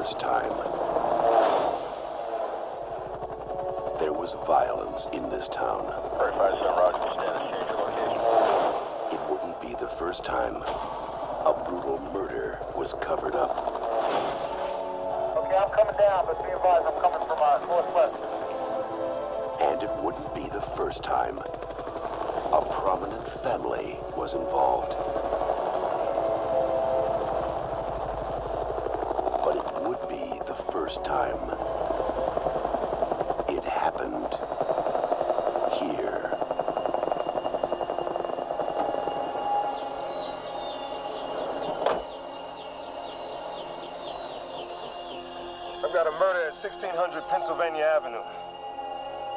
first time. There was violence in this town. 35 Roger, change your location. It wouldn't be the first time a brutal murder was covered up. Okay, I'm coming down, but be advised I'm coming from northwest. And it wouldn't be the first time a prominent family was involved. But it would be the first time it happened here. I've got a murder at 1600 Pennsylvania Avenue.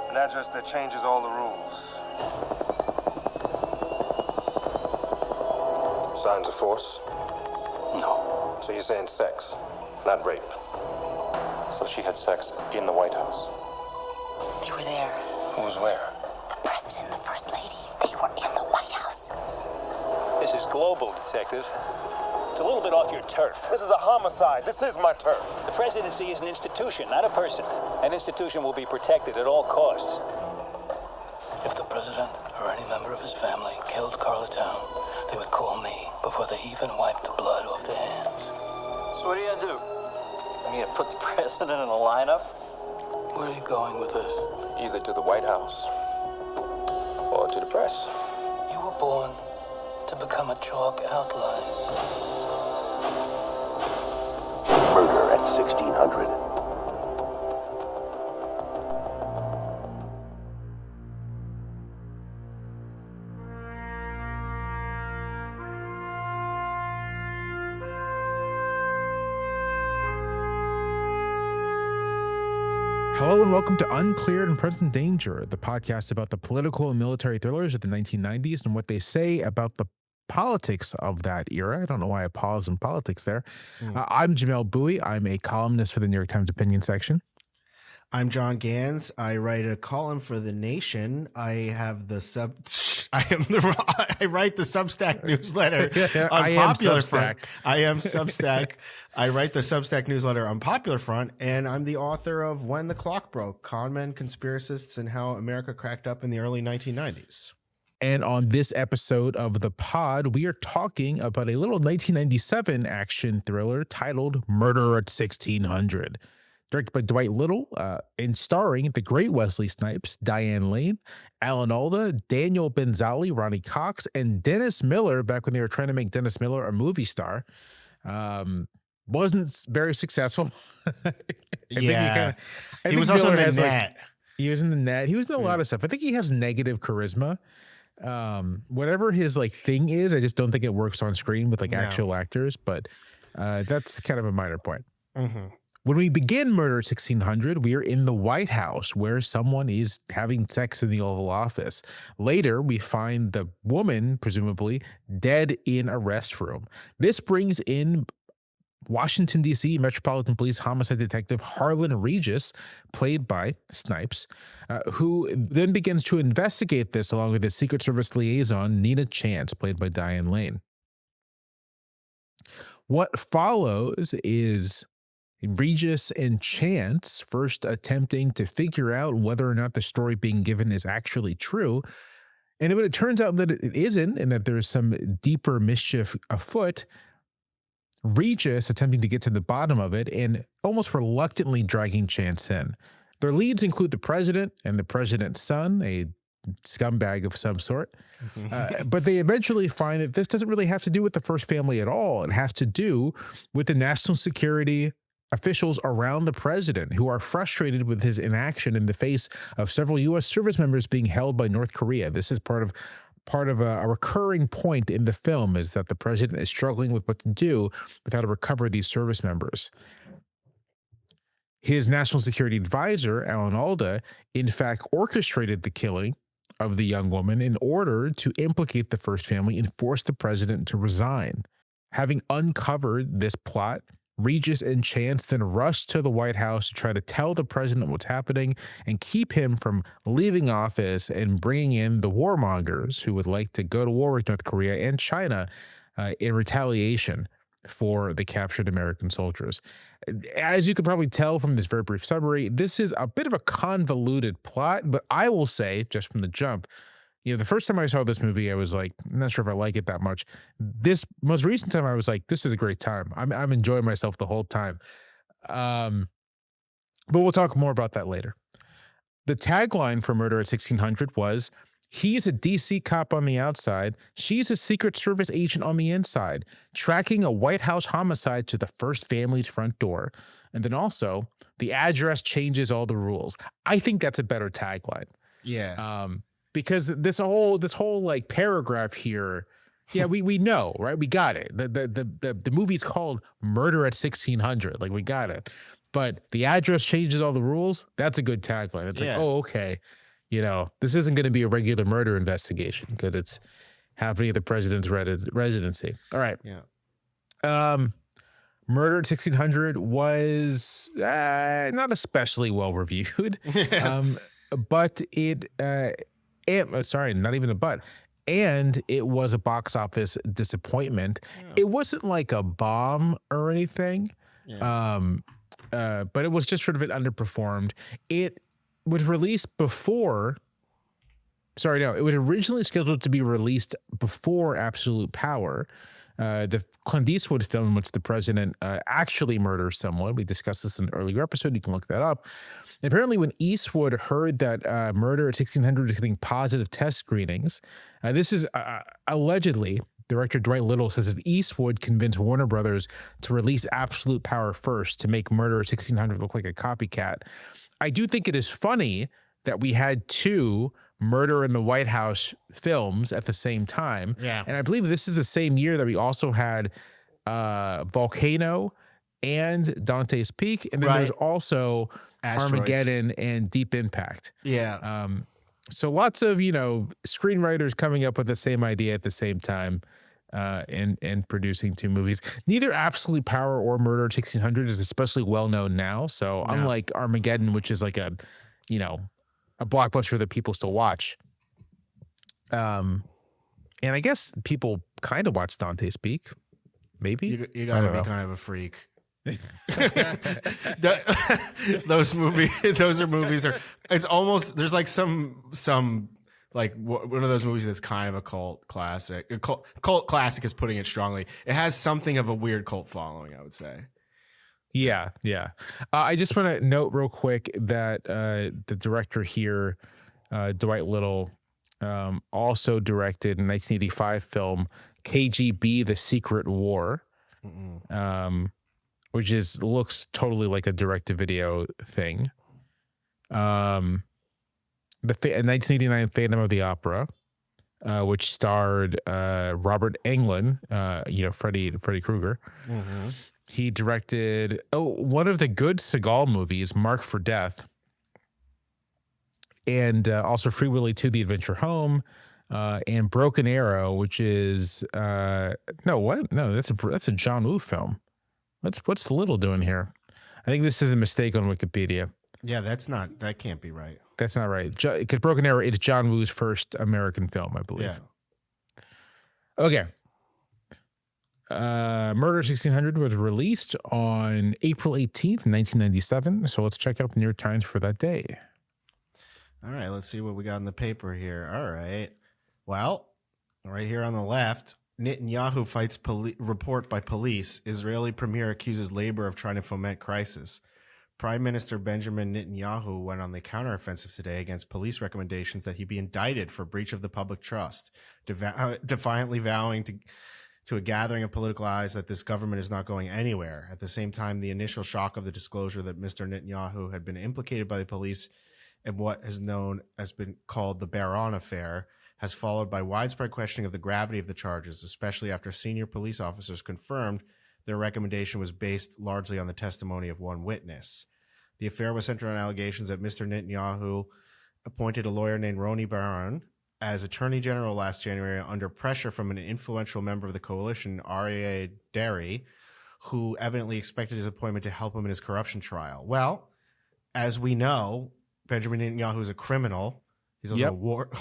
An address that changes all the rules. Signs of force? No. So you're saying sex, not rape? So she had sex in the White House. They were there. Who was where? The president and the first lady. They were in the White House. This is global, Detective. It's a little bit off your turf. This is a homicide. This is my turf. The presidency is an institution, not a person. An institution will be protected at all costs. If the president or any member of his family killed Carlatown, they would call me before they even wiped the blood off their hands. So what are you gonna do? You gonna put the president in a lineup? Where are you going with this? Either to the White House or to the press. You were born to become a chalk outline. Murder at 1600. Hello and welcome to Unclear and Present Danger, the podcast about the political and military thrillers of the 1990s and what they say about the politics of that era. I don't know why I paused in politics there. I'm Jamelle Bowie. I'm a columnist for the New York Times opinion section. I'm John Gans. I write a column for The Nation. I write the Substack newsletter on Popular Front. I am Substack. I write the Substack newsletter on Popular Front, and I'm the author of When the Clock Broke: Conmen, Conspiracists, and How America Cracked Up in the Early 1990s. And on this episode of the pod, we are talking about a little 1997 action thriller titled Murder at 1600. Directed by Dwight Little, and starring the great Wesley Snipes, Diane Lane, Alda, Daniel Benzali, Ronnie Cox, and Dennis Miller, back when they were trying to make Dennis Miller a movie star. Wasn't very successful. He was also in the net. He was in the net. He was in a lot of stuff. I think he has negative charisma. Whatever his thing is, I just don't think it works on screen with actual actors, but that's kind of a minor point. Mm-hmm. When we begin Murder 1600, we are in the White House where someone is having sex in the Oval Office. Later, we find the woman, presumably, dead in a restroom. This brings in Washington, D.C. Metropolitan Police homicide detective Harlan Regis, played by Snipes, who then begins to investigate this along with his Secret Service liaison, Nina Chance, played by Diane Lane. What follows is Regis and Chance first attempting to figure out whether or not the story being given is actually true. And when it turns out that it isn't, and that there's some deeper mischief afoot, Regis attempting to get to the bottom of it and almost reluctantly dragging Chance in. Their leads include the president and the president's son, a scumbag of some sort. But they eventually find that this doesn't really have to do with the first family at all. It has to do with the national security officials around the president who are frustrated with his inaction in the face of several U.S. service members being held by North Korea. This is part of a recurring point in the film, is that the president is struggling with what to do with how to recover these service members. His national security advisor, Alan Alda, in fact orchestrated the killing of the young woman in order to implicate the first family and force the president to resign. Having uncovered this plot, Regis and Chance then rush to the White House to try to tell the president what's happening and keep him from leaving office and bringing in the warmongers who would like to go to war with North Korea and China in retaliation for the captured American soldiers. As you could probably tell from this very brief summary, this is a bit of a convoluted plot, but I will say, just from the jump, the first time I saw this movie, I was like, I'm not sure if I like it that much. This most recent time, I was like, this is a great time. I'm enjoying myself the whole time. But we'll talk more about that later. The tagline for Murder at 1600 was, he's a DC cop on the outside, she's a Secret Service agent on the inside, tracking a White House homicide to the first family's front door. And then also, the address changes all the rules. I think that's a better tagline. Yeah. Because this whole like paragraph here, yeah, we know, right? We got it. The movie's called Murder at 1600. Like, we got it. But the address changes all the rules. That's a good tagline. It's like, oh, okay. This isn't going to be a regular murder investigation because it's happening at the president's residency. All right. Yeah. Murder at 1600 was not especially well reviewed. But it, sorry, not even a but. And it was a box office disappointment. Yeah. It wasn't like a bomb or anything. Yeah. But it was just sort of it underperformed. It was released before. Sorry, no, it was originally scheduled to be released before Absolute Power, the Clint Eastwood film in which the president actually murders someone. We discussed this in an earlier episode. You can look that up. And apparently, when Eastwood heard that Murder at 1600 was getting positive test screenings, this is allegedly. Director Dwight Little says that Eastwood convinced Warner Brothers to release Absolute Power first to make Murder at 1600 look like a copycat. I do think it is funny that we had two Murder in the White House films at the same time. Yeah. And I believe this is the same year that we also had Volcano and Dante's Peak. And then there's also Armageddon and Deep Impact. Yeah. So lots of, screenwriters coming up with the same idea at the same time and producing two movies. Neither Absolute Power or Murder at 1600 is especially well known now. So unlike Armageddon, which is like a blockbuster that people still watch. And I guess people kind of watch Dante's Peak. Maybe. You gotta be kind of a freak. Those are movies it's almost, there's like some like one of those movies that's kind of a cult classic. Cult classic is putting it strongly. It has something of a weird cult following, I would say. Yeah. I just want to note real quick that the director here, Dwight Little, also directed a 1985 film, KGB: The Secret War, which looks totally like a direct-to-video thing. The 1989 Phantom of the Opera, which starred Robert Englund, Freddy Krueger. Mm-hmm. He directed one of the good Seagal movies, Mark for Death, and also Free Willy 2: The Adventure Home, and Broken Arrow, which is that's a John Woo film. What's Little doing here? I think this is a mistake on Wikipedia. Yeah, that can't be right. That's not right. Because Broken Arrow is John Woo's first American film, I believe. Yeah. Okay. Murder 1600 was released on April 18th, 1997. So let's check out the New York Times for that day. All right, let's see what we got in the paper here. All right. Well, right here on the left, Netanyahu fights report by police. Israeli premier accuses labor of trying to foment crisis. Prime Minister Benjamin Netanyahu went on the counteroffensive today against police recommendations that he be indicted for breach of the public trust, defiantly vowing to a gathering of political eyes that this government is not going anywhere. At the same time, the initial shock of the disclosure that Mr. Netanyahu had been implicated by the police in what has been called the Baron affair has followed by widespread questioning of the gravity of the charges, especially after senior police officers confirmed their recommendation was based largely on the testimony of one witness. The affair was centered on allegations that Mr. Netanyahu appointed a lawyer named Roni Baron as Attorney General last January under pressure from an influential member of the coalition, Aryeh Deri, who evidently expected his appointment to help him in his corruption trial. Well, as we know, Benjamin Netanyahu is a criminal. He's also a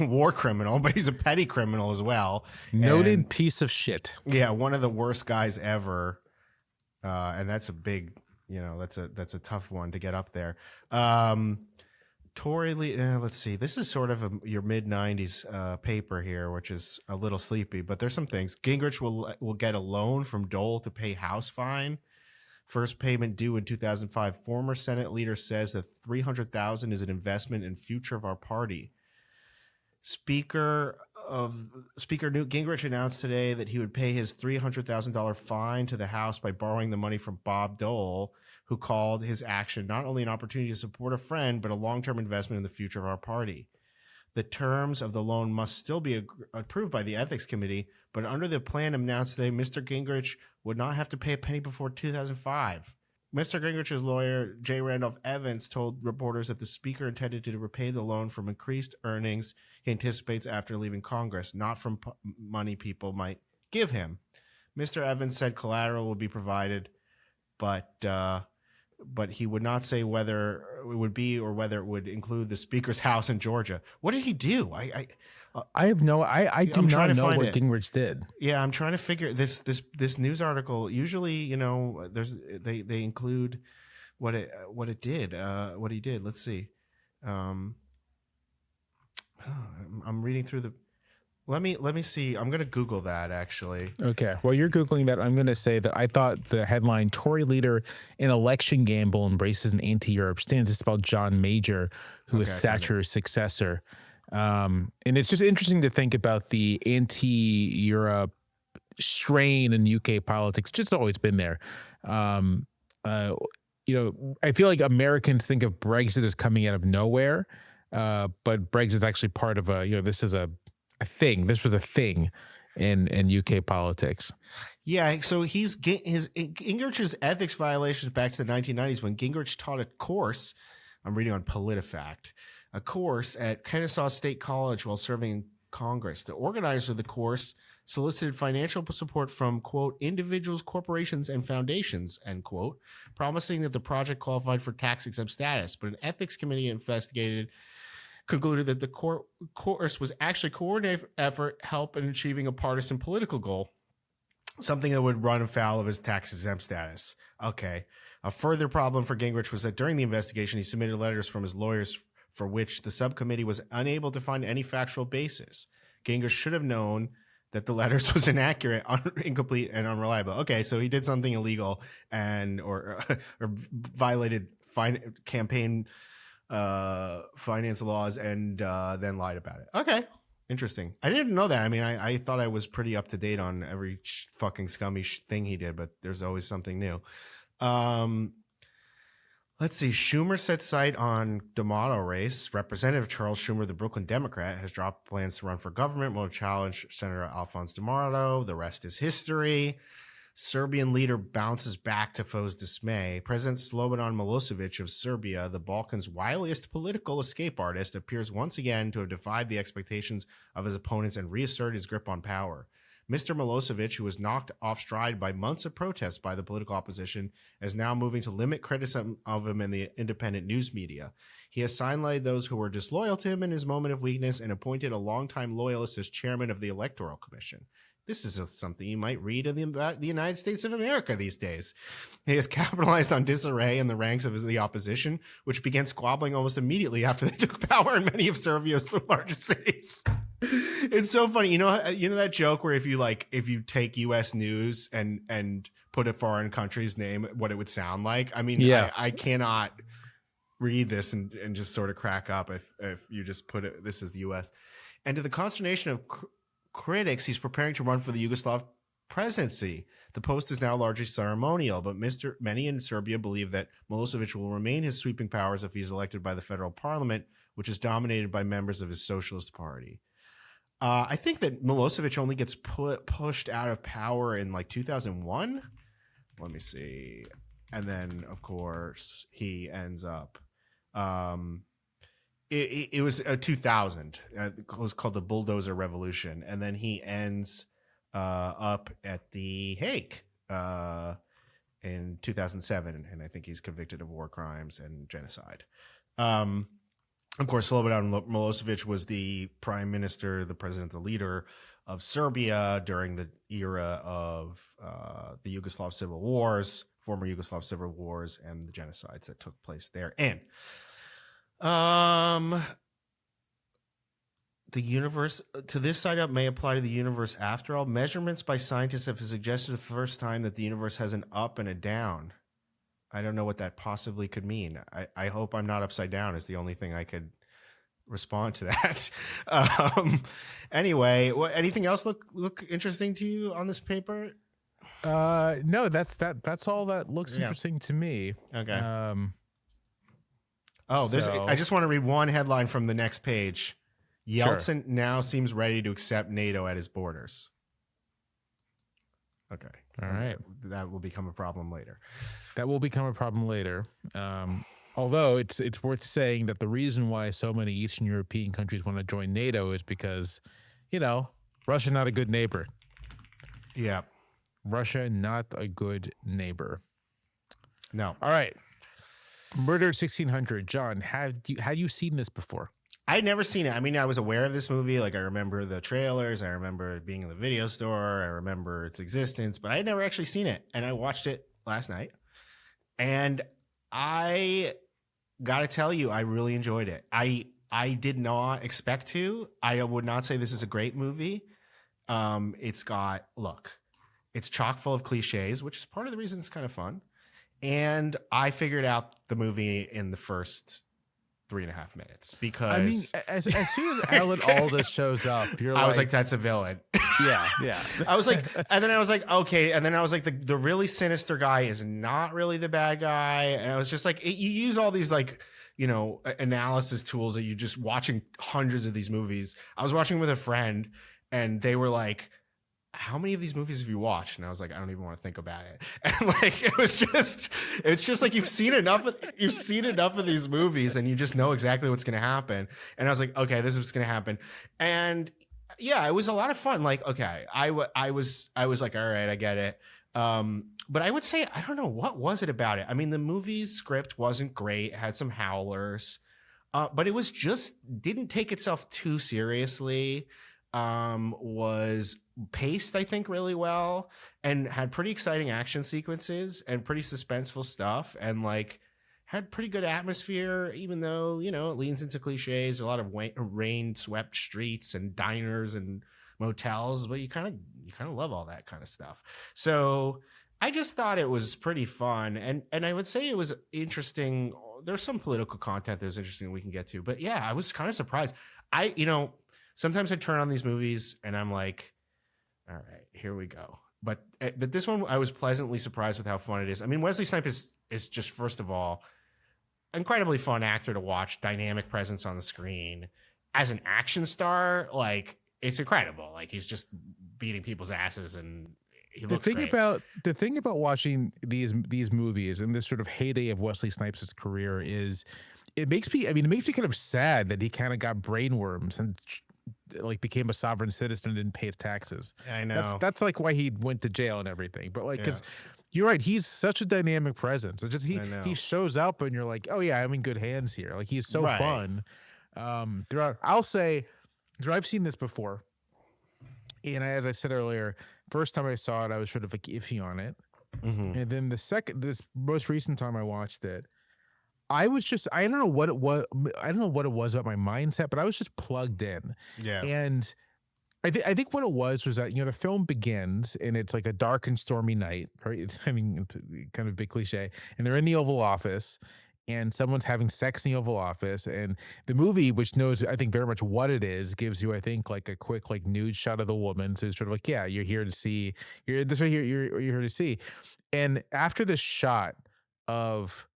war criminal, but he's a petty criminal as well. Noted piece of shit. Yeah, one of the worst guys ever. and that's a big, that's a tough one to get up there. Tory Lee, let's see. This is sort of your mid '90s paper here, which is a little sleepy, but there's some things. Gingrich will get a loan from Dole to pay house fine. First payment due in 2005. Former Senate leader says that $300,000 is an investment in future of our party. Speaker Newt Gingrich announced today that he would pay his $300,000 fine to the House by borrowing the money from Bob Dole, who called his action not only an opportunity to support a friend, but a long-term investment in the future of our party. The terms of the loan must still be approved by the Ethics Committee, but under the plan announced today, Mr. Gingrich would not have to pay a penny before 2005. Mr. Gingrich's lawyer, J. Randolph Evans, told reporters that the speaker intended to repay the loan from increased earnings he anticipates after leaving Congress, not from money people might give him. Mr. Evans said collateral will be provided, but he would not say whether it would be or whether it would include the speaker's house in Georgia. What did he do? I have no. I do not know what Gingrich did. Yeah, I'm trying to figure this news article. Usually, they include what it did. What he did. Let's see. I'm reading through the. Let me see. I'm going to Google that, actually. Okay. While you're Googling that, I'm going to say that I thought the headline, Tory leader in election gamble embraces an anti-Europe stance, is about John Major, who is Thatcher's successor. And it's just interesting to think about the anti-Europe strain in UK politics. It's just always been there. I feel like Americans think of Brexit as coming out of nowhere, but Brexit is actually part of this is a thing. This was a thing in UK politics. Yeah, so Gingrich's ethics violations back to the 1990s when Gingrich taught a course. I'm reading on PolitiFact, a course at Kennesaw State College while serving in Congress. The organizer of the course solicited financial support from, quote, individuals, corporations, and foundations, end quote, promising that the project qualified for tax-exempt status. But an ethics committee concluded that the course was actually a coordinated effort help in achieving a partisan political goal, something that would run afoul of his tax-exempt status. Okay. A further problem for Gingrich was that during the investigation, he submitted letters from his lawyers for which the subcommittee was unable to find any factual basis. Gingrich should have known that the letters was inaccurate, incomplete, and unreliable. Okay, so he did something illegal or violated campaign finance laws and then lied about it. Okay, interesting. I didn't know that. I mean, I thought I was pretty up to date on every fucking scummy thing he did, but there's always something new. Let's see. Schumer set sight on D'Amato race. Representative Charles Schumer, the Brooklyn Democrat, has dropped plans to run for government, will challenge Senator Alphonse D'Amato. The rest is history. Serbian leader bounces back to foes' dismay. President Slobodan Milosevic of Serbia, the Balkans' wiliest political escape artist, appears once again to have defied the expectations of his opponents and reasserted his grip on power. Mr. Milosevic, who was knocked off stride by months of protests by the political opposition, is now moving to limit criticism of him in the independent news media. He has sidelined those who were disloyal to him in his moment of weakness and appointed a longtime loyalist as chairman of the Electoral Commission. This is something you might read in the United States of America these days. He has capitalized on disarray in the ranks of the opposition, which began squabbling almost immediately after they took power in many of Serbia's largest cities. It's so funny. You know that joke where if you take U.S. news and put a foreign country's name, what it would sound like? I mean, yeah. I cannot read this and just sort of crack up if you just put it, this is the U.S. And to the consternation of critics, he's preparing to run for the Yugoslav presidency. The post is now largely ceremonial, but many in Serbia believe that Milosevic will remain his sweeping powers if he's elected by the federal parliament, which is dominated by members of his Socialist Party. I think that Milosevic only gets pushed out of power in like 2001. Let me see. And then, of course, he ends up... It was 2000. It was called the Bulldozer Revolution, and then he ends up at The Hague in 2007, and I think he's convicted of war crimes and genocide. Of course, Slobodan Milosevic was the prime minister, the president, the leader Serbia during the era of the Yugoslav civil wars, former Yugoslav civil wars, and the genocides that took place therein. The universe to this side up may apply to the universe after all. Measurements by scientists have suggested the first time that the universe has an up and a down. I don't know what that possibly could mean. I hope I'm not upside down is the only thing I could respond to that. Anyway, anything else look interesting to you on this paper? No, that's all that looks interesting to me. Okay. I just want to read one headline from the next page. Yeltsin now seems ready to accept NATO at his borders. Okay. All right. That will become a problem later. Although it's worth saying that the reason why so many Eastern European countries want to join NATO is because, Russia not a good neighbor. Yeah. Russia not a good neighbor. No. All right. Murder 1600. John, had you seen this before? I'd never seen it. I mean, I was aware of this movie. Like, I remember the trailers. I remember it being in the video store. I remember its existence, but I had never actually seen it. And I watched it last night. And I got to tell you, I really enjoyed it. I did not expect to. I would not say this is a great movie. It's chock full of cliches, which is part of the reason it's kind of fun. And I figured out the movie in the first 3.5 minutes because I mean, as soon as Alan Alda shows up, I was like, that's a villain. Yeah. I was like, and then I was like, okay. And then I was like, the really sinister guy is not really the bad guy. And I was just like, you use all these analysis tools that you just watching hundreds of these movies. I was watching with a friend and they were like, how many of these movies have you watched? And I was like, I don't even want to think about it. And like, it's just like, you've seen enough of these movies and you just know exactly what's going to happen. And I was like, okay, this is what's going to happen. And yeah, it was a lot of fun. Like, okay, I was like, all right, I get it. But I would say, I don't know, what was it about it? I mean, the movie's script wasn't great. It had some howlers, but it was didn't take itself too seriously. Was paced, I think, really well and had pretty exciting action sequences and pretty suspenseful stuff and like had pretty good atmosphere, even though, it leans into cliches, a lot of rain swept streets and diners and motels, but you kind of love all that kind of stuff. So I just thought it was pretty fun. And I would say it was interesting. There's some political content that was interesting we can get to, but yeah, I was kind of surprised. Sometimes I turn on these movies and I'm like, all right, here we go. But this one, I was pleasantly surprised with how fun it is. I mean, Wesley Snipes is just, first of all, incredibly fun actor to watch, dynamic presence on the screen. As an action star, like, it's incredible. Like, he's just beating people's asses and he looks great. The thing about watching these movies and this sort of heyday of Wesley Snipes' career is it makes me kind of sad that he kind of got brainworms and like became a sovereign citizen and didn't pay his taxes. I know. That's like why he went to jail and everything. But like, because you're right, he's such a dynamic presence. It's just he shows up and you're like, oh yeah, I'm in good hands here. Like, he's so fun. Throughout, I'll say, I've seen this before, and as I said earlier, first time I saw it, I was sort of like iffy on it, and then this most recent time I watched it, I don't know what it was. I don't know what it was about my mindset, but I was just plugged in. Yeah. And I think what it was that, the film begins and it's like a dark and stormy night, right? It's kind of a big cliche. And they're in the Oval Office and someone's having sex in the Oval Office. And the movie, which knows, I think, very much what it is, gives you, I think, like a quick, like, nude shot of the woman. So it's sort of like, yeah, you're here to see, you're here to see. And after the shot of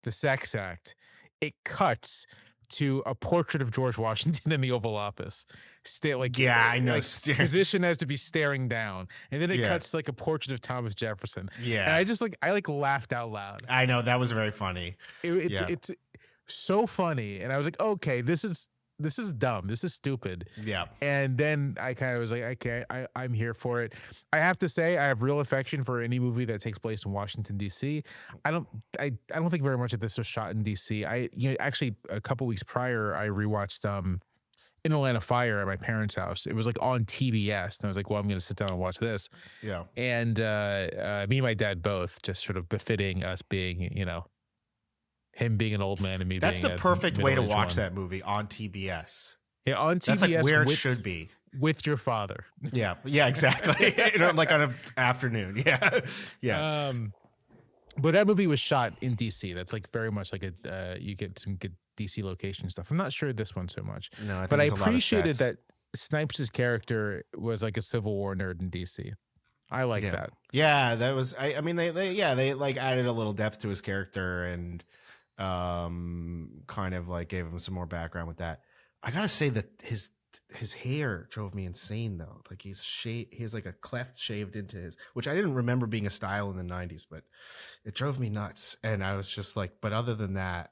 the sex act, it cuts to a portrait of George Washington in the Oval Office. I know. Position has to be staring down, and then it cuts to like a portrait of Thomas Jefferson. Yeah, and I laughed out loud. I know, that was very funny. It's so funny, and I was like, okay, this is dumb. This is stupid. Yeah. And then I kind of was like, okay, I'm here for it. I have to say, I have real affection for any movie that takes place in Washington, D.C. I don't think very much that this was shot in D.C. Actually, a couple weeks prior, I rewatched in Atlanta Fire at my parents' house. It was like on TBS, and I was like, well, I'm going to sit down and watch this. Yeah. And me and my dad both, just sort of befitting us being, you know, him being an old man and me That's being the perfect way to watch one. that movie, on TBS. Yeah, on TBS. That's like where it should be. With your father. Yeah, exactly. You know, like on an afternoon. Yeah, yeah. But that movie was shot in DC. That's like very much like you get some good DC location stuff. I'm not sure this one so much. No, but I appreciated that Snipes' character was like a Civil War nerd in DC. I like that. Yeah, that was. I mean, they like added a little depth to his character and kind of like gave him some more background with that. I gotta say that his hair drove me insane though. Like he has like a cleft shaved into his, which I didn't remember being a style in the 90s, but it drove me nuts. And I was just like, but other than that,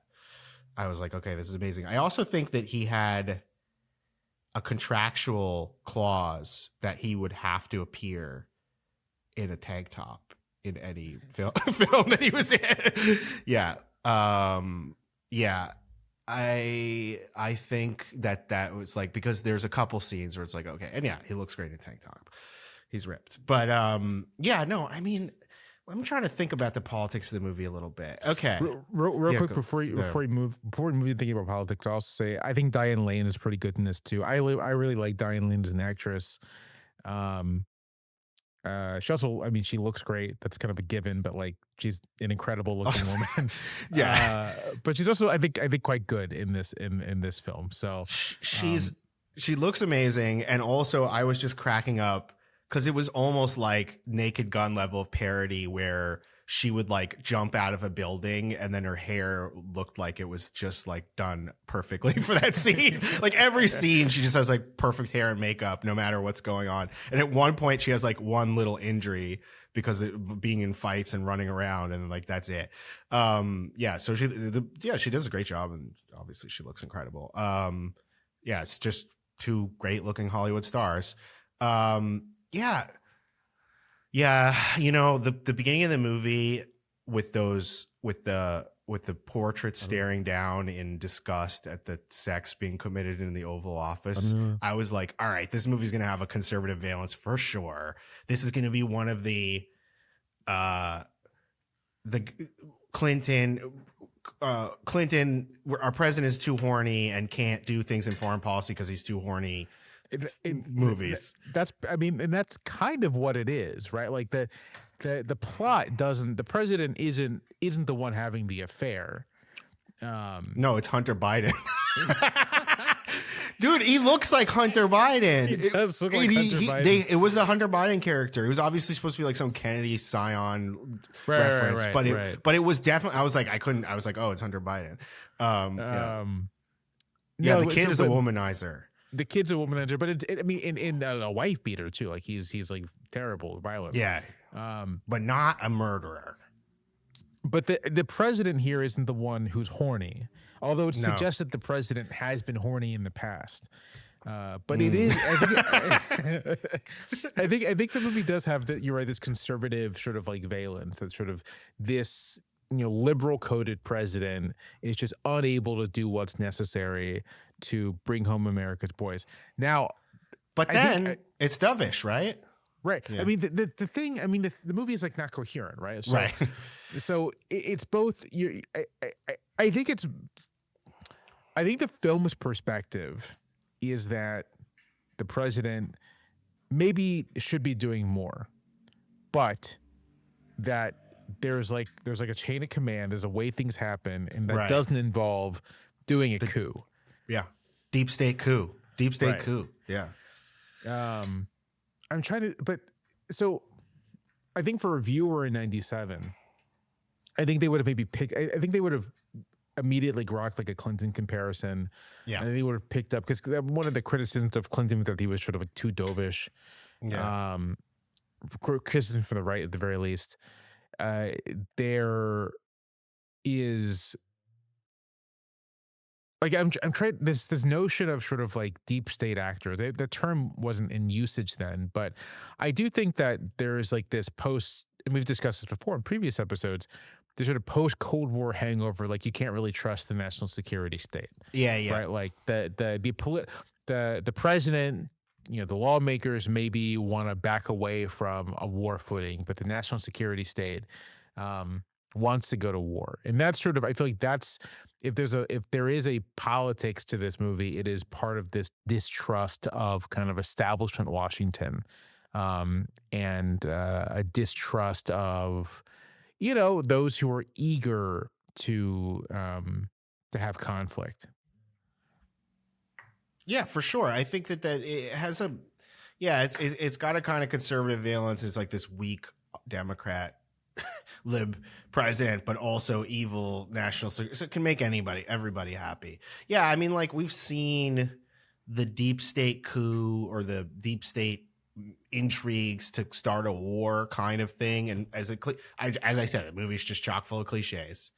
I was like, okay, this is amazing. I also think that he had a contractual clause that he would have to appear in a tank top in any film that he was in. Yeah. Yeah. I think that was like, because there's a couple scenes where it's like, okay, and yeah, he looks great in a tank top. He's ripped. But yeah, no, I mean, I'm trying to think about the politics of the movie a little bit. Okay. Real quick before we move thinking about politics, I'll also say I think Diane Lane is pretty good in this too. I really like Diane Lane as an actress. She also, I mean, she looks great. That's kind of a given, but like she's an incredible looking woman. Yeah. But she's also, I think quite good in this film. So she looks amazing. And also I was just cracking up because it was almost like Naked Gun level of parody where she would like jump out of a building and then her hair looked like it was just like done perfectly for that scene. Like every scene, she just has like perfect hair and makeup no matter what's going on. And at one point she has like one little injury because of being in fights and running around, and like that's it. Yeah, so she does a great job, and obviously she looks incredible. Yeah, it's just two great looking Hollywood stars. Yeah, you know, the beginning of the movie with the portrait staring down in disgust at the sex being committed in the Oval Office, I was like, all right, this movie's gonna have a conservative valence for sure. This is gonna be one of the Clinton, our president is too horny and can't do things in foreign policy because he's too horny. Movies. That's, I mean, and that's kind of what it is, right? Like the plot doesn't. The president isn't the one having the affair. No, it's Hunter Biden. Dude, he looks like Hunter Biden. He does look like Hunter Biden. It was the Hunter Biden character. It was obviously supposed to be like some Kennedy Scion reference, but it was definitely. I was like, oh, it's Hunter Biden. Yeah, the kid is a womanizer. The kid's a womanizer, but I mean, in a wife beater too. Like he's like terrible, violent. Yeah, but not a murderer. But the president here isn't the one who's horny, although it suggests that the president has been horny in the past. But it is. I think the movie does have that. You're right. This conservative sort of like valence. That sort of this, you know, liberal coded president is just unable to do what's necessary to bring home America's boys. Now, but then it's dovish, right? Right. Yeah. I mean, the thing. I mean, the movie is like not coherent, right? So, right. So it's both. I think the film's perspective is that the president maybe should be doing more, but that there's like a chain of command. There's a way things happen, and that doesn't involve doing a coup. Yeah. Deep state coup. Deep state coup. Yeah. I'm trying to, but so I think for a viewer in 97, I think they would have maybe picked, I think they would have immediately grokked like a Clinton comparison. Yeah. And they would have picked up, because one of the criticisms of Clinton was that he was sort of like too dovish. Yeah. Criticism from the right at the very least. There is, like, I'm trying this notion of sort of like deep state actor. The term wasn't in usage then, but I do think that there's like this post, and we've discussed this before in previous episodes, the sort of post Cold War hangover. Like you can't really trust the national security state. Yeah, yeah. Right. Like the president, the lawmakers maybe want to back away from a war footing, but the national security state wants to go to war. And that's sort of, I feel like that's, if there is a politics to this movie, it is part of this distrust of kind of establishment Washington, and a distrust of, those who are eager to have conflict. Yeah, for sure. I think that it has it's got a kind of conservative valence. It's like this weak Democrat lib president, but also evil national. So it can make everybody happy. Yeah, I mean, like, we've seen the deep state coup or the deep state intrigues to start a war kind of thing. And as I said, the movie's just chock full of cliches.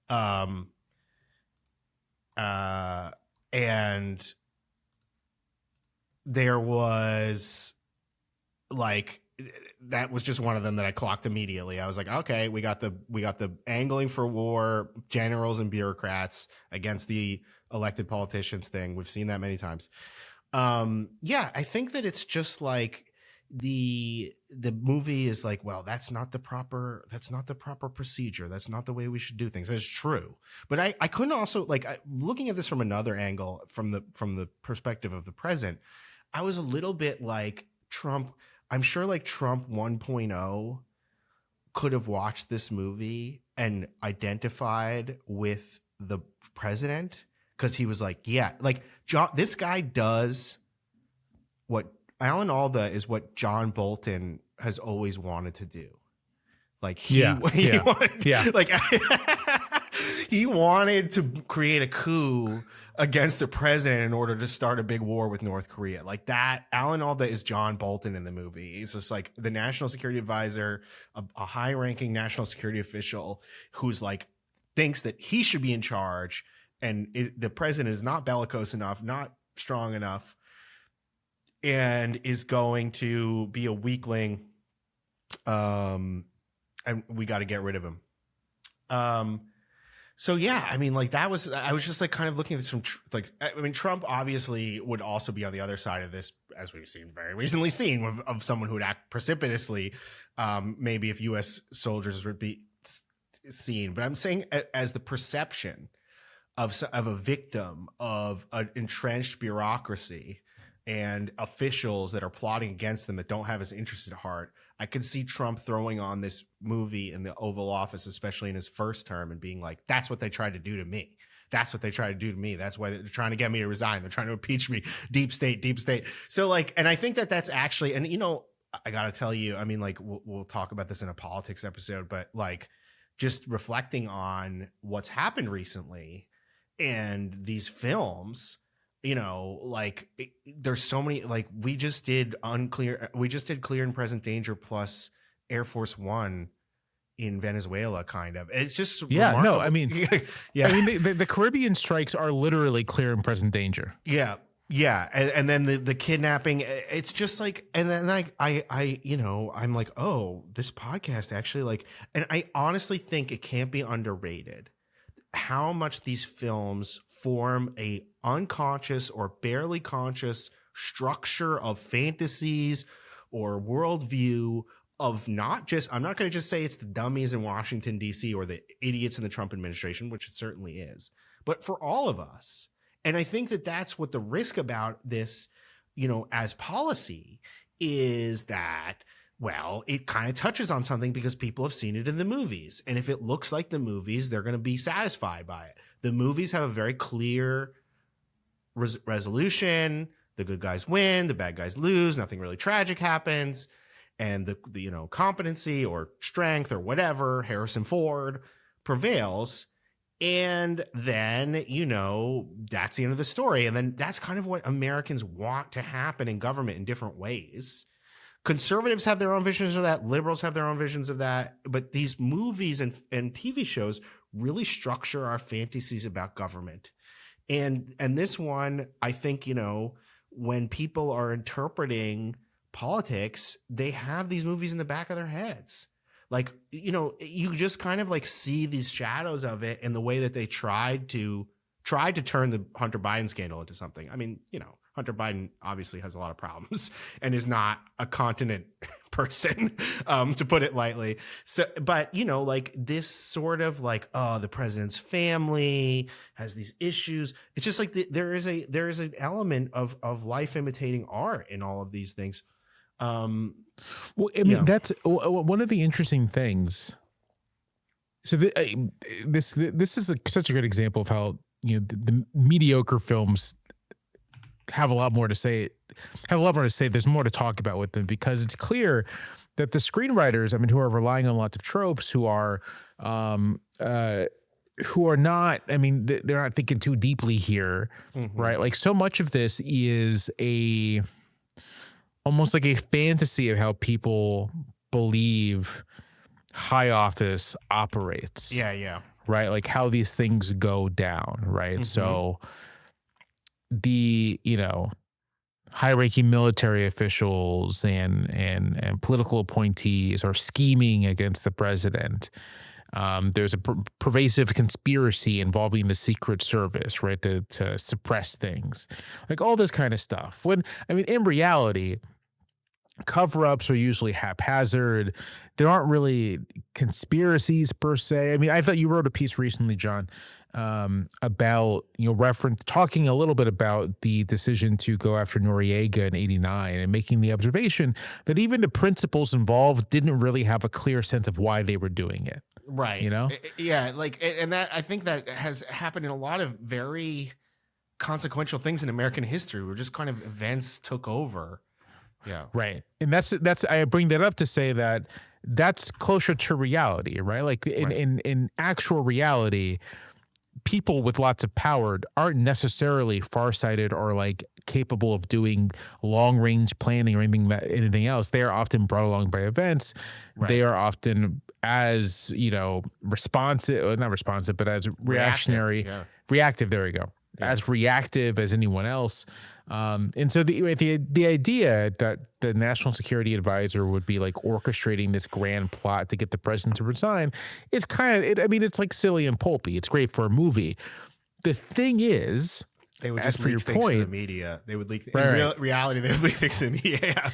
And there was like, that was just one of them that I clocked immediately. I was like, okay, we got the angling for war, generals and bureaucrats against the elected politicians thing. We've seen that many times. Yeah, I think that it's just like the movie is like, well, that's not the proper procedure. That's not the way we should do things. It's true. But I couldn't also, like, looking at this from another angle, from the perspective of the present, I was a little bit like Trump. I'm sure like Trump 1.0 could have watched this movie and identified with the president, because he was like, yeah, like this guy does what Alan Alda is what John Bolton has always wanted to do. Like he wanted to create a coup against the president in order to start a big war with North Korea. Like that, Alan Alda is John Bolton in the movie. He's just like the national security advisor, a high-ranking national security official who's like thinks that he should be in charge, and the president is not bellicose enough, not strong enough, and is going to be a weakling. And we got to get rid of him. So yeah, I mean, like I was just like kind of looking at this from Trump obviously would also be on the other side of this, as we've very recently seen of someone who would act precipitously, maybe if U.S. soldiers would be seen. But I'm saying as the perception of a victim of an entrenched bureaucracy and officials that are plotting against them that don't have his interest at heart, I could see Trump throwing on this movie in the Oval Office, especially in his first term, and being like, that's what they tried to do to me. That's what they tried to do to me. That's why they're trying to get me to resign. They're trying to impeach me. Deep state, deep state. So like, and I think that that's actually, and I got to tell you, I mean, like we'll talk about this in a politics episode, but like just reflecting on what's happened recently and these films, like there's so many, like we just did Unclear, we just did Clear and Present Danger plus Air Force One in Venezuela, kind of. It's just remarkable. I mean, the Caribbean strikes are literally Clear and Present Danger. Yeah, and then the kidnapping. It's just like, and then I'm like, oh, this podcast actually like, and I honestly think it can't be underrated how much these films form a unconscious or barely conscious structure of fantasies or worldview of not just, I'm not going to just say it's the dummies in Washington, D.C. or the idiots in the Trump administration, which it certainly is, but for all of us. And I think that that's what the risk about this, as policy is that, well, it kind of touches on something because people have seen it in the movies. And if it looks like the movies, they're going to be satisfied by it. The movies have a very clear resolution. The good guys win, the bad guys lose, nothing really tragic happens. And the competency or strength or whatever, Harrison Ford prevails. And then, that's the end of the story. And then that's kind of what Americans want to happen in government in different ways. Conservatives have their own visions of that. Liberals have their own visions of that. But these movies and TV shows really structure our fantasies about government. And this one, I think, when people are interpreting politics, they have these movies in the back of their heads. Like, you just kind of like see these shadows of it in the way that they tried to turn the Hunter Biden scandal into something. I mean, Hunter Biden obviously has a lot of problems and is not a continent person, to put it lightly. So, but like this sort of like, oh, the president's family has these issues. It's just like there is an element of life imitating art in all of these things. Well, I mean, that's one of the interesting things. So this is such a good example of how the mediocre films have a lot more to say. There's more to talk about with them, because it's clear that the screenwriters, I mean, who are relying on lots of tropes, who are not, I mean, they're not thinking too deeply here, right? Like, so much of this is almost like a fantasy of how people believe high office operates. Yeah. Right? Like how these things go down, right? So the, high-ranking military officials and political appointees are scheming against the president. There's a pervasive conspiracy involving the Secret Service, right, to suppress things, like all this kind of stuff. When, I mean, in reality, cover-ups are usually haphazard. There aren't really conspiracies per se. I mean, I thought you wrote a piece recently, John, about, talking a little bit about the decision to go after Noriega in '89 and making the observation that even the principals involved didn't really have a clear sense of why they were doing it. Right. Yeah. Like, and that, I think that has happened in a lot of very consequential things in American history, where just kind of events took over. Yeah. Right. And that's I bring that up to say that that's closer to reality, right? Like in actual reality, people with lots of power aren't necessarily farsighted or like capable of doing long range planning or anything else. They are often brought along by events. Right. They are often as, responsive, not responsive, but as reactionary, reactive. There we go. Yeah. As reactive as anyone else. And so the idea that the national security advisor would be like orchestrating this grand plot to get the president to resign, it's it's like silly and pulpy. It's great for a movie. The thing is, they would just leak things to the media. They would leak reality. They would leak things to the media.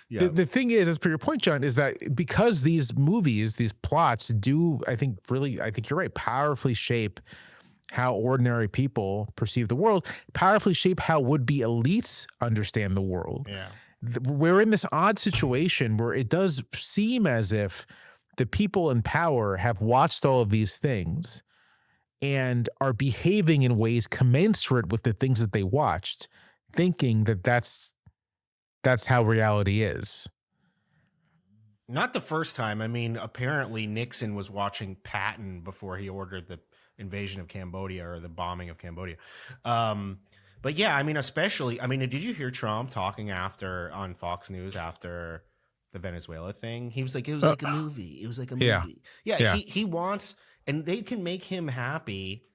Yeah. The thing is, as per your point, John, is that because these movies, these plots do, I think you're right, powerfully shape how ordinary people perceive the world, powerfully shape how would-be elites understand the world. Yeah. We're in this odd situation where it does seem as if the people in power have watched all of these things and are behaving in ways commensurate with the things that they watched, thinking that that's how reality is. Not the first time. I mean, apparently Nixon was watching Patton before he ordered the invasion of Cambodia or the bombing of Cambodia. But yeah, I mean, did you hear Trump talking on Fox News after the Venezuela thing? He was like, it was like a movie. It was like a movie. Yeah. He wants, and they can make him happy.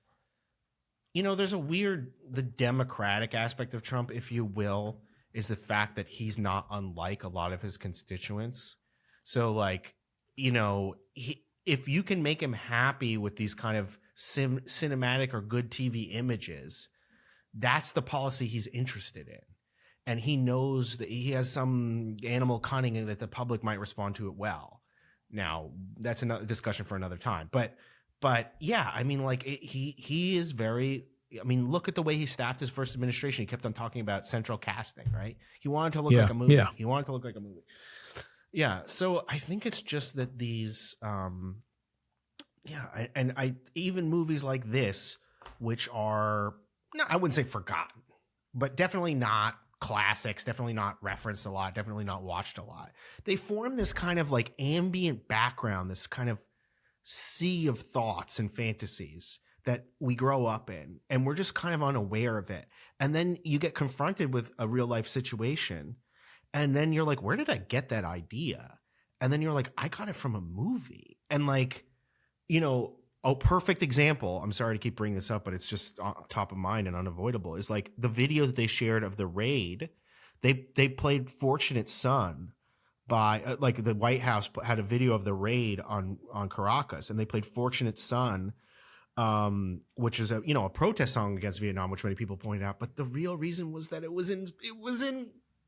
There's the democratic aspect of Trump, if you will, is the fact that he's not unlike a lot of his constituents. So like, if you can make him happy with these kind of cinematic or good TV images, that's the policy he's interested in. And he knows that he has some animal cunning and that the public might respond to it well. Now, that's another discussion for another time. But yeah, I mean, like he is very, I mean, look at the way he staffed his first administration. He kept on talking about central casting, right? He wanted to look like a movie. Yeah. He wanted to look like a movie. Yeah. So I think it's just that these, even movies like this, which are, I wouldn't say forgotten, but definitely not classics, definitely not referenced a lot, definitely not watched a lot. They form this kind of like ambient background, this kind of sea of thoughts and fantasies that we grow up in, and we're just kind of unaware of it. And then you get confronted with a real life situation, and then you're like, where did I get that idea? And then you're like, I got it from a movie. And like, a perfect example, I'm sorry to keep bringing this up, but it's just top of mind and unavoidable, is like the video that they shared of the raid. They played Fortunate Son by like the White House had a video of the raid on Caracas, and they played Fortunate Son which is a protest song against Vietnam, which many people pointed out. But the real reason was that it was in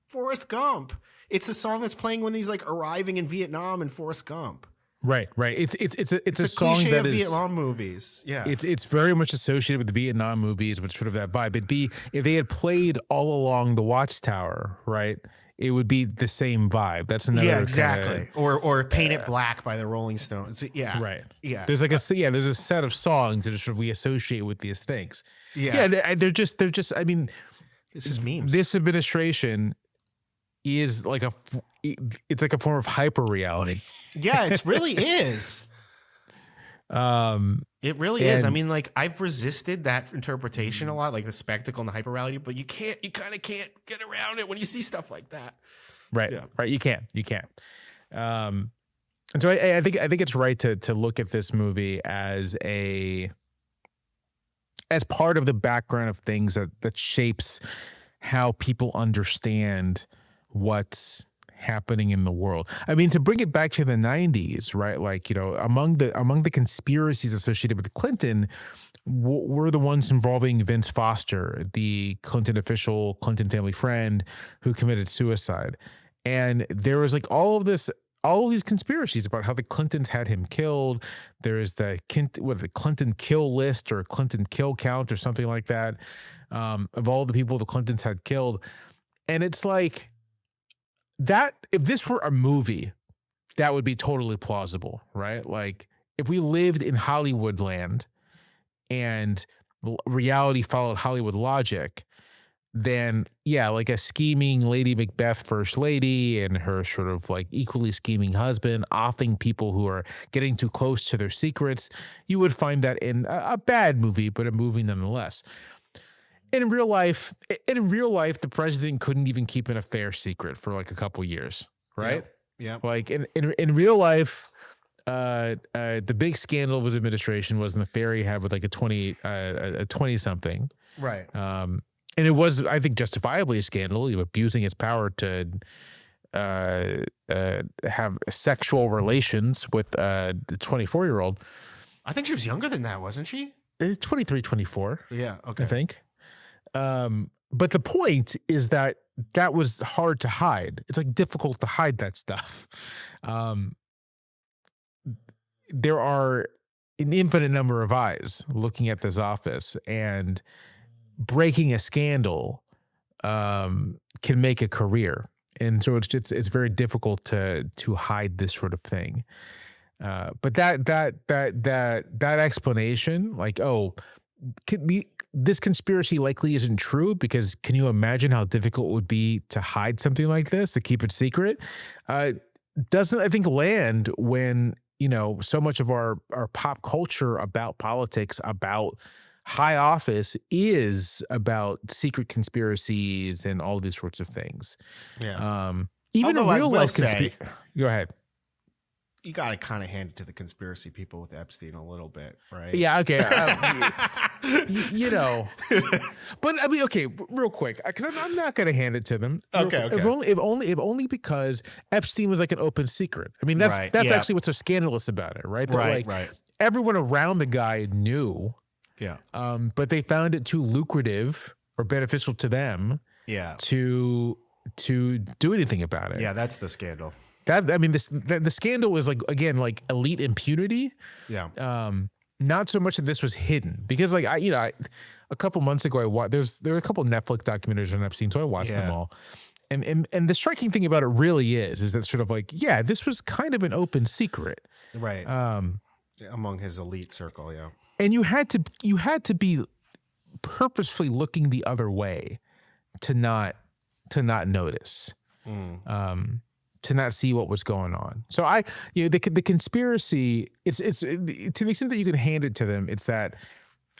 Forrest Gump. It's the song that's playing when he's like arriving in Vietnam in Forrest Gump. Right. It's a song cliche that of is Vietnam movies. Yeah, it's very much associated with the Vietnam movies, with sort of that vibe. It'd be if they had played All Along the Watchtower, right? It would be the same vibe. That's another exactly. Or Paint It Black by the Rolling Stones. Yeah, right. Yeah, there's like there's a set of songs that sort of we associate with these things. Yeah, they're just. I mean, this is memes. This administration is like it's like a form of hyperreality. Yeah, it really is. It really is. I mean, like, I've resisted that interpretation a lot, like the spectacle and the hyperreality, but you kind of can't get around it when you see stuff like that. Right. Yeah. Right. You can't. And so I think it's right to look at this movie as part of the background of things that shapes how people understand what's happening in the world. I mean, to bring it back to the 90s, right? Like, among the conspiracies associated with Clinton were the ones involving Vince Foster, the Clinton official, Clinton family friend who committed suicide. And there was like all of these conspiracies about how the Clintons had him killed. There is the Clinton kill list or Clinton kill count or something like that, of all the people the Clintons had killed. And it's like, that if this were a movie, that would be totally plausible, right? Like if we lived in Hollywood land and reality followed Hollywood logic, then yeah, like a scheming Lady Macbeth first lady and her sort of like equally scheming husband offing people who are getting too close to their secrets, you would find that in a bad movie, but a movie nonetheless. And in real life, the president couldn't even keep an affair secret for like a couple years, right? Yeah. Like in real life, the big scandal of his administration was an affair he had with like a 20-something. Right. And it was, I think, justifiably a scandal, abusing his power to have sexual relations with the 24-year-old. I think she was younger than that, wasn't she? 23, 24. Yeah. Okay. I think. But the point is that was hard to hide. It's like difficult to hide that stuff. There are an infinite number of eyes looking at this office, and breaking a scandal can make a career. And so it's very difficult to hide this sort of thing. But that explanation, like, this conspiracy likely isn't true, because can you imagine how difficult it would be to hide something like this, to keep it secret? Doesn't, I think, land when, so much of our pop culture about politics, about high office, is about secret conspiracies and all these sorts of things. Yeah. Even Although in real life conspiracy. Go ahead. You got to kind of hand it to the conspiracy people with Epstein a little bit, right? Yeah, okay. But I mean, okay, real quick, because I'm not going to hand it to them. Okay. If only because Epstein was like an open secret. I mean, that's actually what's so scandalous about it, right? That, right. Everyone around the guy knew. Yeah. But they found it too lucrative or beneficial to them. Yeah. To do anything about it. Yeah, that's the scandal. The scandal was like elite impunity. Yeah. Not so much that this was hidden, because like a couple months ago there were a couple Netflix documentaries on Epstein, so I watched them all. And the striking thing about it really is that sort of like, yeah, this was kind of an open secret. Right. Among his elite circle, yeah. And you had to be purposefully looking the other way to not notice. To not see what was going on. So the conspiracy, it's to the extent that you can hand it to them, it's that,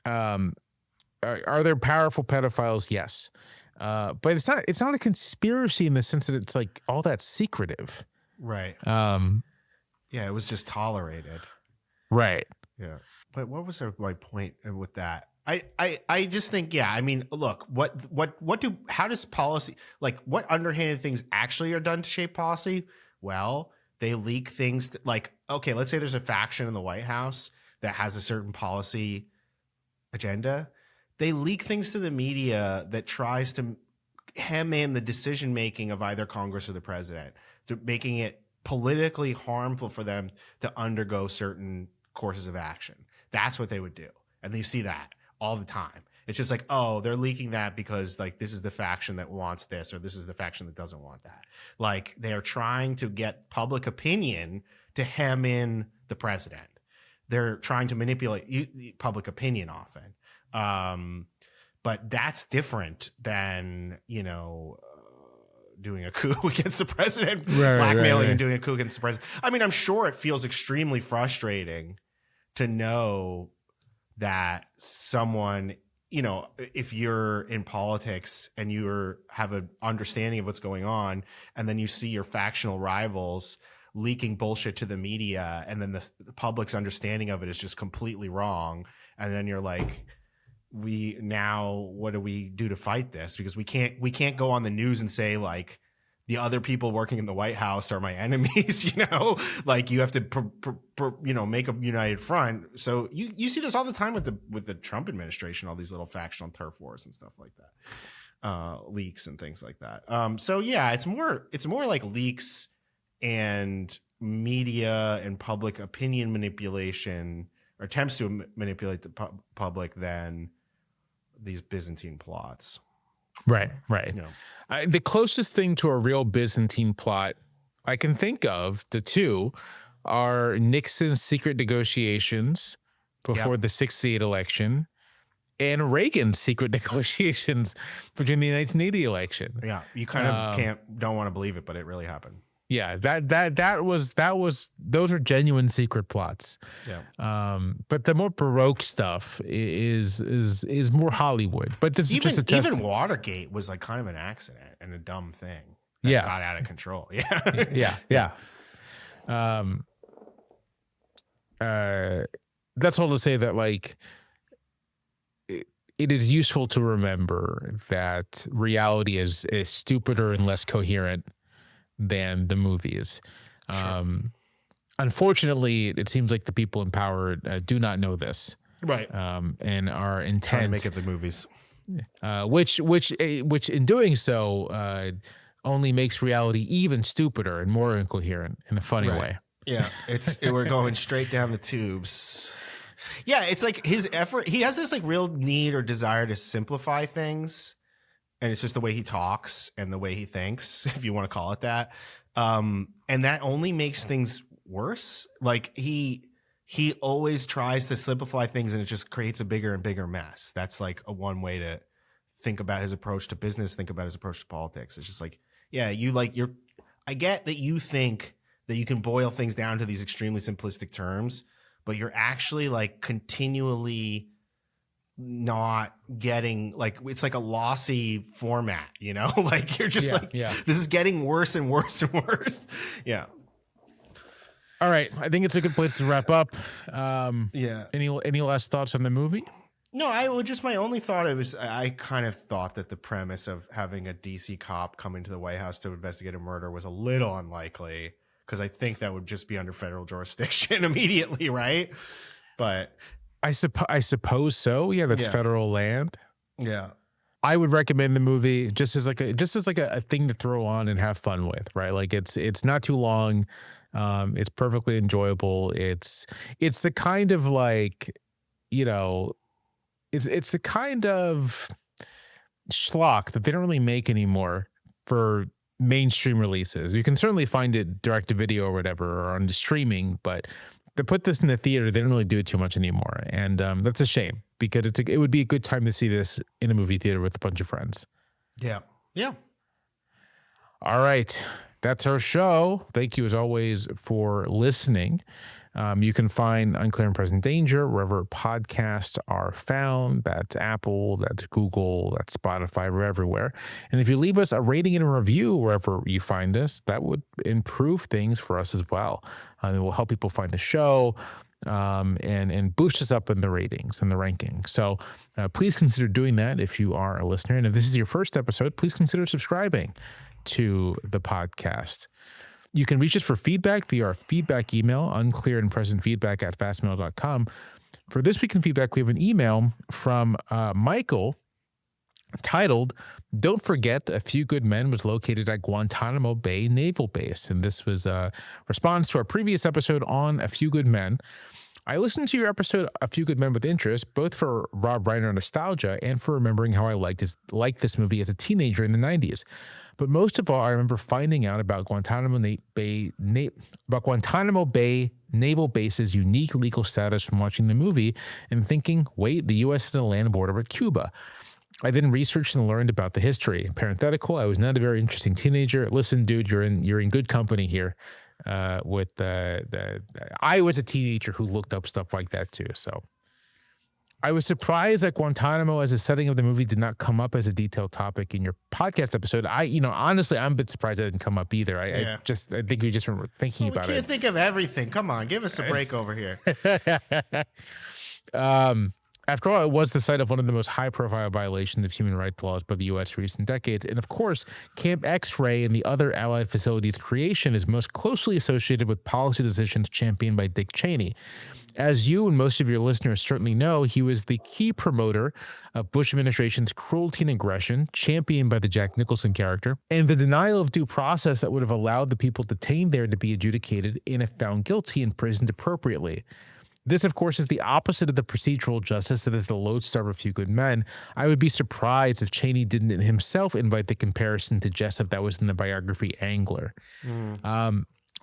are there powerful pedophiles? Yes. But it's not a conspiracy in the sense that it's like all that secretive. Right. Yeah, it was just tolerated. Right. Yeah. But what was my point with that? I just think, yeah, I mean, look, how does policy, like what underhanded things actually are done to shape policy? Well, they leak things that, like, okay, let's say there's a faction in the White House that has a certain policy agenda, they leak things to the media that tries to hem in the decision making of either Congress or the president, to making it politically harmful for them to undergo certain courses of action. That's what they would do. And you see that all the time. It's just like, oh, they're leaking that because like this is the faction that wants this, or this is the faction that doesn't want that. Like they are trying to get public opinion to hem in the president. They're trying to manipulate public opinion often. But that's different than, doing a coup against the president, blackmailing and doing a coup against the president. I mean, I'm sure it feels extremely frustrating to know that someone, if you're in politics and you have an understanding of what's going on, and then you see your factional rivals leaking bullshit to the media, and then the public's understanding of it is just completely wrong. And then you're like, what do we do to fight this? Because we can't go on the news and say like the other people working in the White House are my enemies, like you have to, make a united front. So you see this all the time with the Trump administration, all these little factional turf wars and stuff like that, leaks and things like that. So yeah, it's more like leaks and media and public opinion manipulation, or attempts to manipulate the public, than these Byzantine plots. Right. The closest thing to a real Byzantine plot I can think of, the two, are Nixon's secret negotiations before the 68 election and Reagan's secret negotiations between the 1980 election. Yeah, you kind of don't want to believe it, but it really happened. Yeah, those are genuine secret plots. Yeah. But the more Baroque stuff is more Hollywood. But this is just a test. Even Watergate was like kind of an accident and a dumb thing that got out of control. Yeah. Yeah. That's all to say that like it is useful to remember that reality is stupider and less coherent than the movies. Sure. Unfortunately, it seems like the people in power do not know this, right? And are intent trying to make it the movies, which in doing so only makes reality even stupider and more incoherent in a funny way. Yeah, we're going straight down the tubes. Yeah, it's like his effort. He has this like real need or desire to simplify things. And it's just the way he talks and the way he thinks, if you want to call it that. And that only makes things worse. Like he always tries to simplify things, and it just creates a bigger and bigger mess. That's like one way to think about his approach to business, think about his approach to politics. It's just like, yeah, I get that you think that you can boil things down to these extremely simplistic terms, but you're actually like continually not getting, like, it's like a lossy format, like you're just this is getting worse and worse and worse. Yeah. All right, I think it's a good place to wrap up. Any last thoughts on the movie? No, my only thought I kind of thought that the premise of having a DC cop come into the White House to investigate a murder was a little unlikely, because I think that would just be under federal jurisdiction immediately, right? But I suppose so. Yeah, that's federal land. Yeah. I would recommend the movie just as a thing to throw on and have fun with, right? Like it's not too long. It's perfectly enjoyable. It's the kind of like, it's the kind of schlock that they don't really make anymore for mainstream releases. You can certainly find it direct to video or whatever, or on the streaming, but to put this in the theater, they don't really do it too much anymore. And that's a shame, because it would be a good time to see this in a movie theater with a bunch of friends. Yeah. Yeah. All right. That's our show. Thank you, as always, for listening. You can find Unclear and Present Danger wherever podcasts are found. That's Apple, that's Google, that's Spotify, we're everywhere. And if you leave us a rating and a review wherever you find us, that would improve things for us as well. It will help people find the show and boost us up in the ratings and the ranking. So please consider doing that if you are a listener. And if this is your first episode, please consider subscribing to the podcast. You can reach us for feedback via our feedback email, unclearandpresentfeedback@fastmail.com. For this week in feedback, we have an email from Michael titled, "Don't Forget A Few Good Men" was located at Guantanamo Bay Naval Base. And this was a response to our previous episode on A Few Good Men. I listened to your episode, A Few Good Men, with interest, both for Rob Reiner nostalgia and for remembering how I liked this movie as a teenager in the 90s. But most of all, I remember finding out about Guantanamo Bay Naval Base's unique legal status from watching the movie and thinking, wait, the U.S. is a land border with Cuba. I then researched and learned about the history. Parenthetical, I was not a very interesting teenager. Listen, dude, you're in good company here. I was a teenager who looked up stuff like that too. So I was surprised that Guantanamo as a setting of the movie did not come up as a detailed topic in your podcast episode. Honestly, I'm a bit surprised that didn't come up either. I think we just weren't thinking about it. We can't think of everything. Come on, give us a break over here. After all, it was the site of one of the most high-profile violations of human rights laws by the U.S. in recent decades. And of course, Camp X-Ray and the other Allied facilities' creation is most closely associated with policy decisions championed by Dick Cheney. As you and most of your listeners certainly know, he was the key promoter of Bush administration's cruelty and aggression, championed by the Jack Nicholson character, and the denial of due process that would have allowed the people detained there to be adjudicated and, if found guilty, imprisoned appropriately. This, of course, is the opposite of the procedural justice that is the lodestar of A Few Good Men. I would be surprised if Cheney didn't himself invite the comparison to Jessup that was in the biography Angler.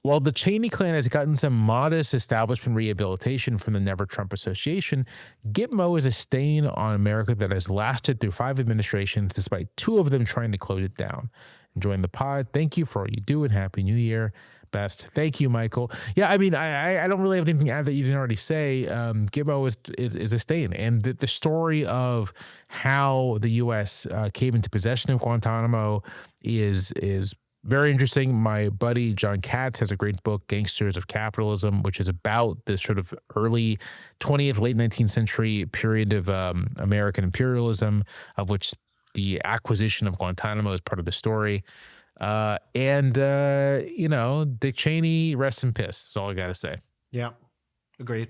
While the Cheney clan has gotten some modest establishment rehabilitation from the Never Trump Association, Gitmo is a stain on America that has lasted through 5 administrations, despite 2 of them trying to close it down. Enjoying the pod. Thank you for all you do, and Happy New Year. Best. Thank you, Michael. Yeah, I mean, I don't really have anything to add that you didn't already say. Gitmo is a stain, and the story of how the U.S. Came into possession of Guantanamo is very interesting. My buddy John Katz has a great book, Gangsters of Capitalism, which is about this sort of early 20th, late 19th century period of American imperialism, of which the acquisition of Guantanamo is part of the story. Dick Cheney, rest in piss. That's all I got to say. Yeah. Agreed.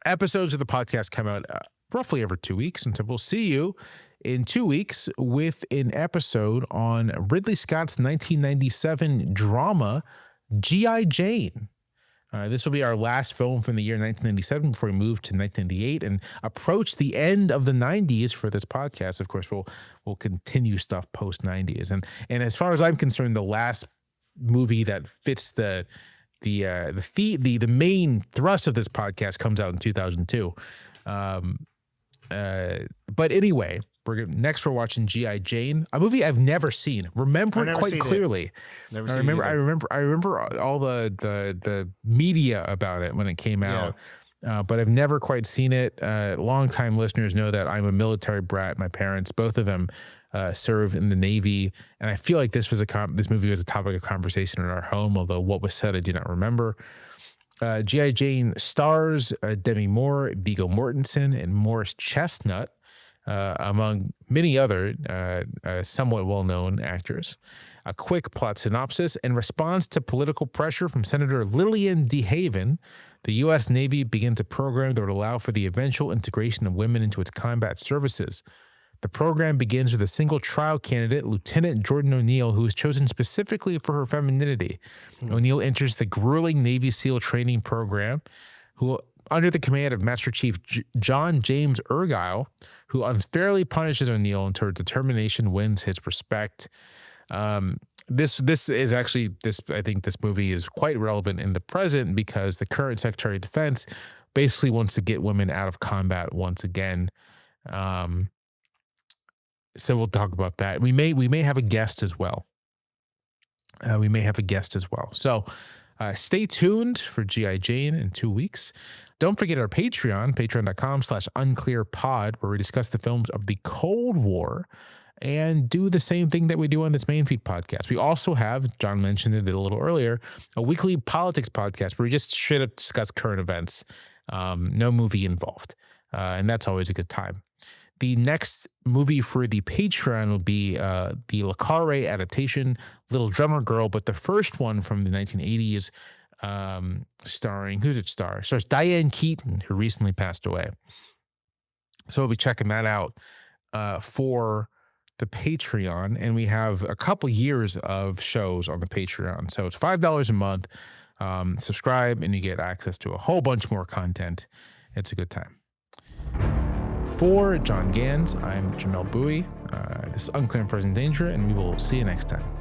Episodes of the podcast come out roughly every 2 weeks. And so we'll see you in 2 weeks with an episode on Ridley Scott's 1997 drama, G.I. Jane. This will be our last film from the year 1997 before we move to 1998 and approach the end of the 90s for this podcast. Of course, we'll continue stuff post 90s. And as far as I'm concerned, the last movie that fits the main thrust of this podcast comes out in 2002. But anyway, we're watching G.I. Jane, a movie I've never seen. Remember it quite clearly. I remember all the media about it when it came out. But I've never quite seen it. Longtime listeners know that I'm a military brat. My parents, both of them, served in the Navy, and I feel like this movie was a topic of conversation in our home. Although what was said, I do not remember. G.I. Jane stars Demi Moore, Viggo Mortensen, and Morris Chestnut, among many other somewhat well-known actors. A quick plot synopsis. In response to political pressure from Senator Lillian DeHaven, the U.S. Navy begins a program that would allow for the eventual integration of women into its combat services. The program begins with a single trial candidate, Lieutenant Jordan O'Neill, who is chosen specifically for her femininity. O'Neill enters the grueling Navy SEAL training program, who, under the command of Master Chief John James Argyle, who unfairly punishes O'Neill until her determination wins his respect. I think this movie is quite relevant in the present because the current Secretary of Defense basically wants to get women out of combat once again. So we'll talk about that. We may have a guest as well. So stay tuned for G.I. Jane in 2 weeks. Don't forget our Patreon, patreon.com/unclearpod, where we discuss the films of the Cold War and do the same thing that we do on this main feed podcast. We also have, John mentioned it a little earlier, a weekly politics podcast where we just straight up discuss current events. No movie involved. And that's always a good time. The next movie for the Patreon will be the Le Carre adaptation, Little Drummer Girl, but the first one from the 1980s, starring, who's it star? Stars Diane Keaton, who recently passed away. So we'll be checking that out for the Patreon, and we have a couple years of shows on the Patreon. So it's $5 a month. Subscribe, and you get access to a whole bunch more content. It's a good time. For John Gans, I'm Jamelle Bowie. This is Unclear and Present Danger, and we will see you next time.